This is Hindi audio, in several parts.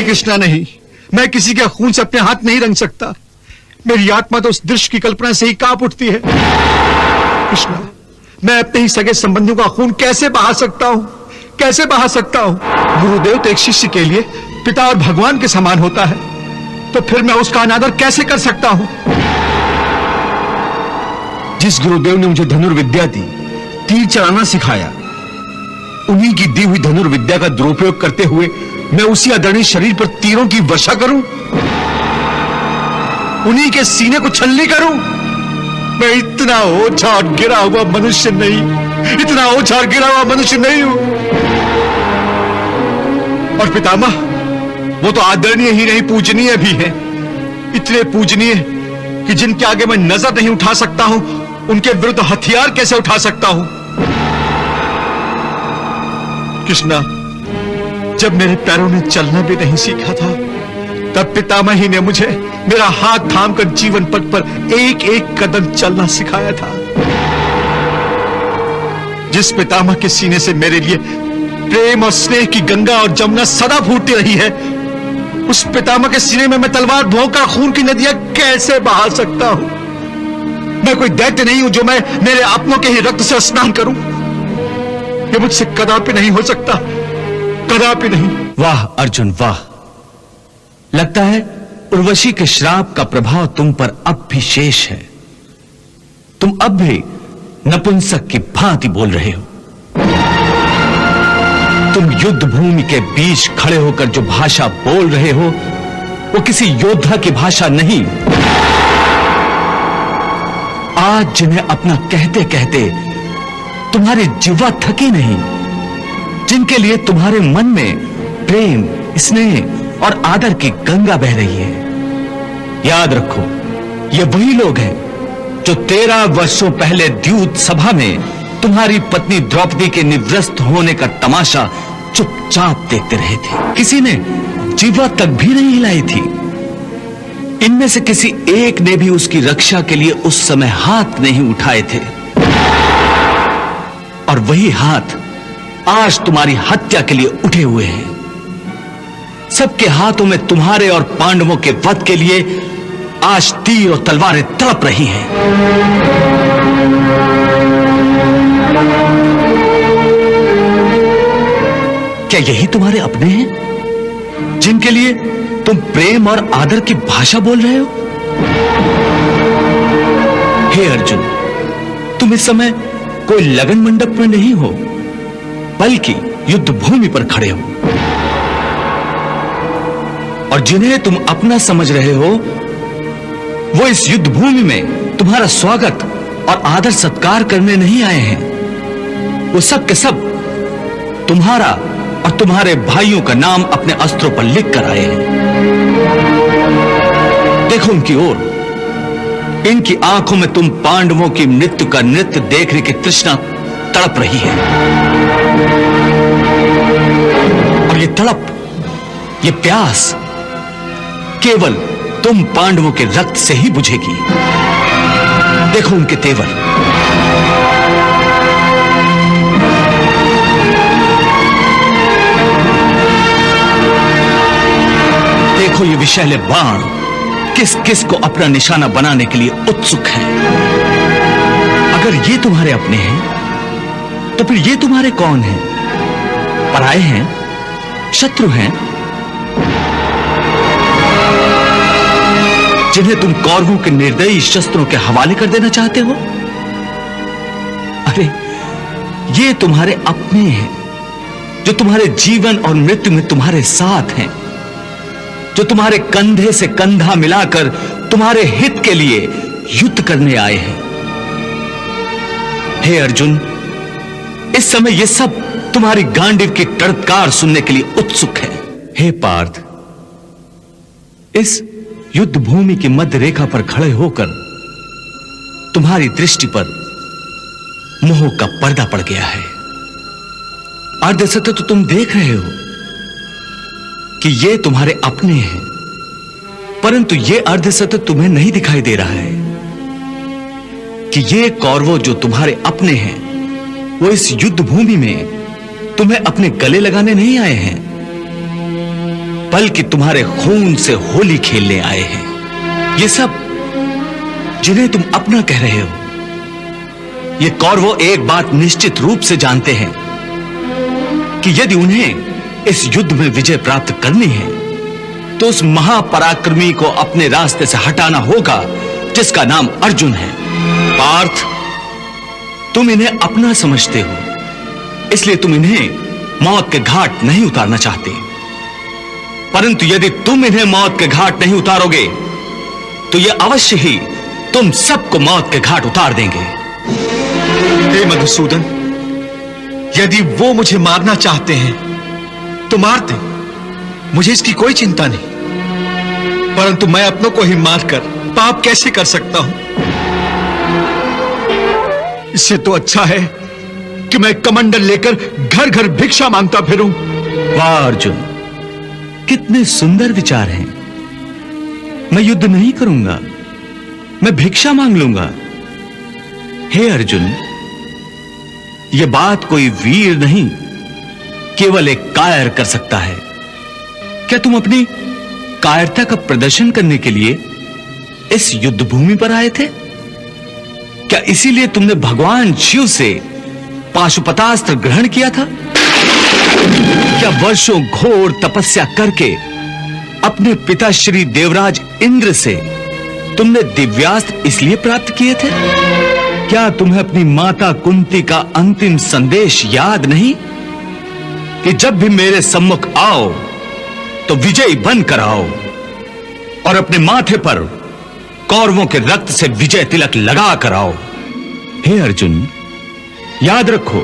कृष्णा नहीं, मैं किसी के खून से अपने हाथ नहीं रंग सकता। मेरी आत्मा तो उस दृश्य की कल्पना से ही कांप उठती है। कृष्णा, मैं अपने ही सगे संबंधियों का खून कैसे बहा सकता हूं, कैसे बहा सकता हूं? गुरुदेव तो एक शिष्य के लिए पिता और भगवान के समान होता है, तो फिर मैं उसका अनादर कैसे कर सकता हूं? जिस गुरुदेव ने मुझे धनुर्विद्या दी, तीर चलाना सिखाया, उन्हीं की दी हुई धनुर्विद्या का दुरुपयोग करते हुए मैं उसी आदरणीय शरीर पर तीरों की वर्षा करूं, उन्हीं के सीने को छलनी करूं? मैं इतना ओछा और गिरा हुआ मनुष्य नहीं, इतना ओछा और गिरा हुआ मनुष्य नहीं हूं। और पितामह, वो तो आदरणीय ही नहीं, पूजनीय भी है। इतने पूजनीय कि जिनके आगे मैं नजर नहीं उठा सकता हूं, उनके विरुद्ध हथियार कैसे उठा सकता हूं? कृष्णा, जब मेरे पैरों ने चलना भी नहीं सीखा था, तब पितामह ही ने मुझे मेरा हाथ थामकर जीवन पथ पर एक एक कदम चलना सिखाया था। जिस पितामह के सीने से मेरे लिए प्रेम और स्नेह की गंगा और जमुना सदा फूटती रही है, उस पितामह के सीने में मैं तलवार भोंकर खून की नदियां कैसे बहा सकता हूं? मैं कोई दैत्य नहीं हूं जो मैं मेरे अपनों के ही रक्त से स्नान करूं। ये मुझसे कदापि नहीं हो सकता, कदापि नहीं। वाह अर्जुन वाह, लगता है उर्वशी के श्राप का प्रभाव तुम पर अब भी शेष है। तुम अब भी नपुंसक की भांति बोल रहे हो। तुम युद्ध भूमि के बीच खड़े होकर जो भाषा बोल रहे हो, वो किसी योद्धा की भाषा नहीं। आज जिन्हें अपना कहते कहते तुम्हारी जिह्वा थकी नहीं, जिनके लिए तुम्हारे मन में प्रेम, स्नेह और आदर की गंगा बह रही है, याद रखो, ये वही लोग हैं जो 13 वर्षों पहले द्यूत सभा में तुम्हारी पत्नी द्रौपदी के निवृत्त होने का तमाशा चुपचाप देखते रहे थे। किसी ने जिह्वा तक भी नहीं हिलाई थी। इनमें से किसी एक ने भी उसकी रक्षा के लिए उस समय हाथ नहीं उठाए थे, और वही हाथ आज तुम्हारी हत्या के लिए उठे हुए हैं। सबके हाथों में तुम्हारे और पांडवों के वध के लिए आज तीर और तलवारें तड़प रही हैं। क्या यही तुम्हारे अपने हैं, जिनके लिए तुम प्रेम और आदर की भाषा बोल रहे हो? हे अर्जुन, तुम इस समय कोई लगन मंडप में नहीं हो, बल्कि युद्ध भूमि पर खड़े हो। और जिन्हें तुम अपना समझ रहे हो, वो इस युद्ध भूमि में तुम्हारा स्वागत और आदर सत्कार करने नहीं आए हैं। वो सब के सब तुम्हारा और तुम्हारे भाइयों का नाम अपने अस्त्रों पर लिख कर आए हैं। देखो उनकी ओर, इनकी आंखों में तुम पांडवों की मृत्यु का नृत्य देखने की तृष्णा तड़प रही है, और ये तड़प, ये प्यास केवल तुम पांडवों के रक्त से ही बुझेगी। देखो उनके तेवर, देखो ये विषैले बाण किस किस को अपना निशाना बनाने के लिए उत्सुक हैं। अगर ये तुम्हारे अपने हैं, तो फिर ये तुम्हारे कौन हैं? पराये हैं, शत्रु हैं, जिन्हें तुम कौरवों के निर्दयी शस्त्रों के हवाले कर देना चाहते हो? अरे ये तुम्हारे अपने हैं, जो तुम्हारे जीवन और मृत्यु में तुम्हारे साथ हैं, जो तुम्हारे कंधे से कंधा मिलाकर तुम्हारे हित के लिए युद्ध करने आए हैं। हे अर्जुन, इस समय ये सब तुम्हारी गांडीव की टड़कार सुनने के लिए उत्सुक है। हे पार्थ, इस युद्ध भूमि की मध्य रेखा पर खड़े होकर तुम्हारी दृष्टि पर मोह का पर्दा पड़ गया है। अर्धसत्य तो तुम देख रहे हो कि ये तुम्हारे अपने हैं, परंतु ये अर्धसत्य तुम्हें नहीं दिखाई दे रहा है कि ये कौरवों जो तुम्हारे अपने हैं, वो इस युद्ध भूमि में तुम्हें अपने गले लगाने नहीं आए हैं। बल्कि तुम्हारे खून से होली खेलने आए हैं। ये सब जिन्हें तुम अपना कह रहे हो, ये कौरवों एक बात निश्चित रूप से जानते हैं कि यदि उन्हें इस युद्ध में विजय प्राप्त करनी है तो उस महापराक्रमी को अपने रास्ते से हटाना होगा जिसका नाम अर्जुन है। पार्थ, तुम इन्हें अपना समझते हो, इसलिए तुम इन्हें मौत के घाट नहीं उतारना चाहते। परंतु यदि तुम इन्हें मौत के घाट नहीं उतारोगे तो ये अवश्य ही तुम सबको मौत के घाट उतार देंगे। हे मधुसूदन, यदि वो मुझे मारना चाहते हैं तो मार दे, मुझे इसकी कोई चिंता नहीं। परंतु मैं अपनों को ही मारकर पाप कैसे कर सकता हूं? इससे तो अच्छा है कि मैं कमंडल लेकर घर घर भिक्षा मांगता फिरूं। वाह अर्जुन, कितने सुंदर विचार हैं। मैं युद्ध नहीं करूंगा, मैं भिक्षा मांग लूंगा। हे अर्जुन, यह बात कोई वीर नहीं, केवल एक कायर कर सकता है। क्या तुम अपनी कायरता का प्रदर्शन करने के लिए इस युद्ध भूमि पर आए थे? क्या इसीलिए तुमने भगवान शिव से पाशुपतास्त्र ग्रहण किया था? क्या वर्षों घोर तपस्या करके अपने पिता श्री देवराज इंद्र से तुमने दिव्यास्त्र इसलिए प्राप्त किए थे? क्या तुम्हें अपनी माता कुंती का अंतिम संदेश याद नहीं कि जब भी मेरे सम्मुख आओ तो विजयी बनकर आओ और अपने माथे पर कौरवों के रक्त से विजय तिलक लगा कर आओ? हे अर्जुन, याद रखो,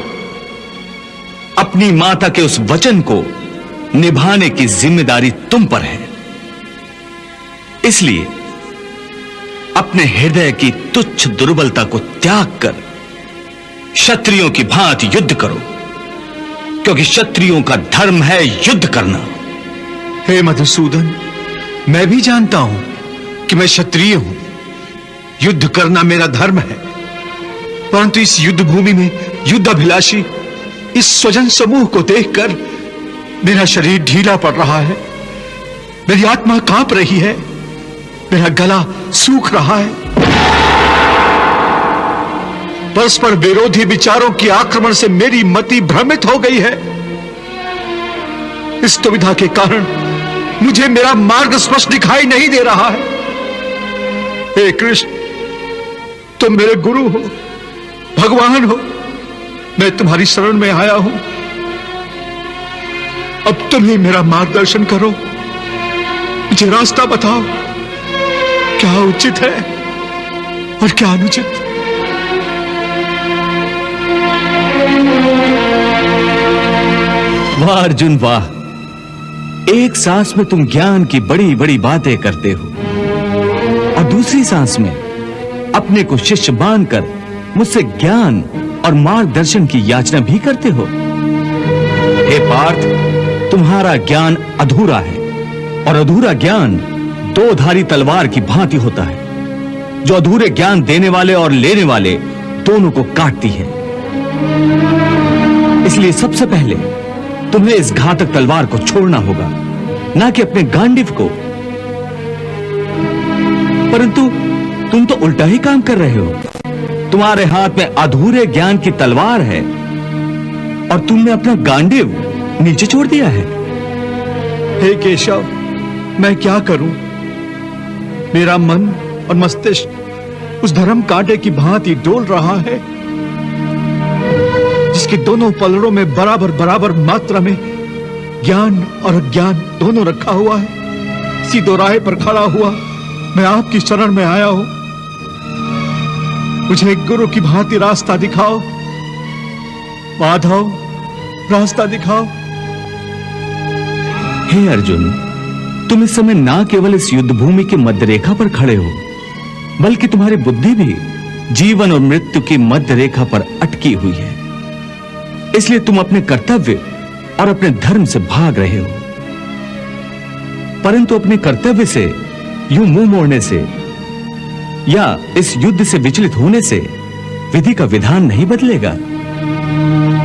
अपनी माता के उस वचन को निभाने की जिम्मेदारी तुम पर है। इसलिए अपने हृदय की तुच्छ दुर्बलता को त्याग कर क्षत्रियों की भांति युद्ध करो, क्योंकि क्षत्रियों का धर्म है युद्ध करना। हे मधुसूदन, मैं भी जानता हूं कि मैं क्षत्रिय हूं, युद्ध करना मेरा धर्म है। परंतु इस युद्ध भूमि में युद्धाभिलाषी इस स्वजन समूह को देखकर मेरा शरीर ढीला पड़ रहा है, मेरी आत्मा कांप रही है, मेरा गला सूख रहा है। परस्पर विरोधी विचारों के आक्रमण से मेरी मति भ्रमित हो गई है। इस दुविधा के कारण मुझे मेरा मार्ग स्पष्ट दिखाई नहीं दे रहा है। हे कृष्ण, तुम मेरे गुरु हो, भगवान हो, मैं तुम्हारी शरण में आया हूं। अब तुम ही मेरा मार्गदर्शन करो, मुझे रास्ता बताओ, क्या उचित है और क्या अनुचित। वाह अर्जुन वाह, एक सांस में तुम ज्ञान की बड़ी बड़ी बातें करते हो और दूसरी सांस में अपने को शिष्य मानकर मुझसे ज्ञान और मार्गदर्शन की याचना भी करते हो। हे पार्थ, तुम्हारा ज्ञान अधूरा है और अधूरा ज्ञान दो धारी तलवार की भांति होता है, जो अधूरे ज्ञान देने वाले और लेने वाले दोनों को काटती है। इसलिए सबसे पहले तुम्हें इस घातक तलवार को छोड़ना होगा, ना कि अपने गांडीव को। परंतु तुम तो उल्टा ही काम कर रहे हो। तुम्हारे हाथ में अधूरे ज्ञान की तलवार है और तुमने अपना गांडीव नीचे छोड़ दिया है। हे केशव, मैं क्या करूं? मेरा मन और मस्तिष्क उस धर्म कांटे की भांति डोल रहा है, जिसके दोनों पलड़ों में बराबर बराबर मात्रा में ज्ञान और अज्ञान दोनों रखा हुआ है। इसी दोराहे पर खड़ा हुआ मैं आपकी शरण में आया हूं। मुझे एक गुरु की भांति रास्ता दिखाओ माधव, रास्ता दिखाओ। हे अर्जुन, तुम इस समय ना केवल इस युद्ध भूमि की मध्य रेखा पर खड़े हो, बल्कि तुम्हारी बुद्धि भी जीवन और मृत्यु की मध्य रेखा पर अटकी हुई है। इसलिए तुम अपने कर्तव्य और अपने धर्म से भाग रहे हो। परंतु अपने कर्तव्य से यूं मुंह मोड़ने से या इस युद्ध से विचलित होने से विधि का विधान नहीं बदलेगा,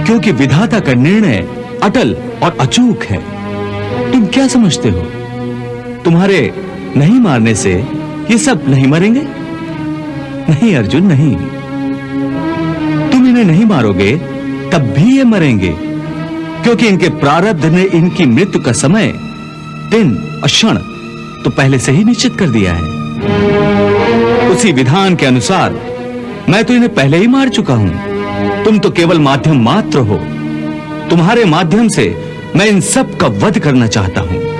क्योंकि विधाता का निर्णय अटल और अचूक है। तुम क्या समझते हो? तुम्हारे नहीं मारने से ये सब नहीं मरेंगे? नहीं अर्जुन, नहीं। तुम इन्हें नहीं मारोगे तब भी ये मरेंगे, क्योंकि इनके प्रारब्ध ने इनकी मृत्यु का समय, दिन और क्षण तो पहले से ही निश्चित कर दिया है। उसी विधान के अनुसार मैं तो इन्हें पहले ही मार चुका हूं। तुम तो केवल माध्यम मात्र हो। तुम्हारे माध्यम से मैं इन सब का वध करना चाहता हूं।